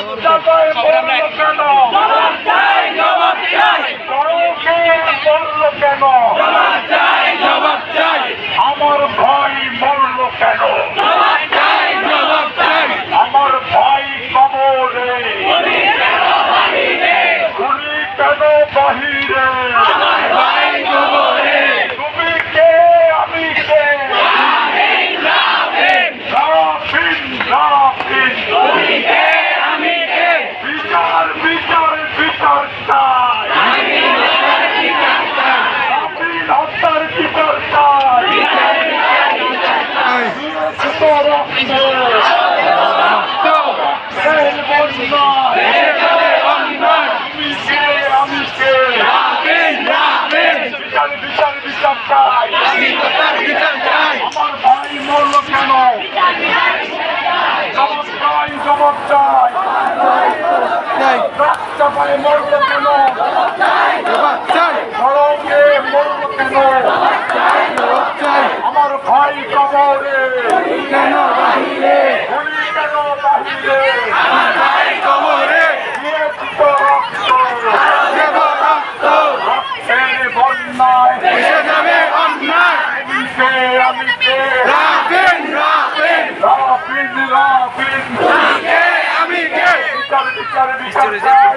রাস্তায় মরল কেন? সড়কে মরল কেন? আমার ভাই মরল কেন? আমার ভাই কবরে, উনি কেন বাহিরে? তুমি কে, আমি কে? রাফিন, রাফিন। বিচার বিচার বিচার চাই, রাফিন হত্যার বিচার চাই। আমার ভাই মরল কেন? জবাব চাই। রাস্তা পায়ে মরল কেন? সড়কে মরল কেন? আমার ভাই কবরে, উনি কেন বাহিরে? দিয়েছি তো রক্ত, রক্তের বন্যায় আমি কে? রাফিন, বিচার বিচার বিচার চাই।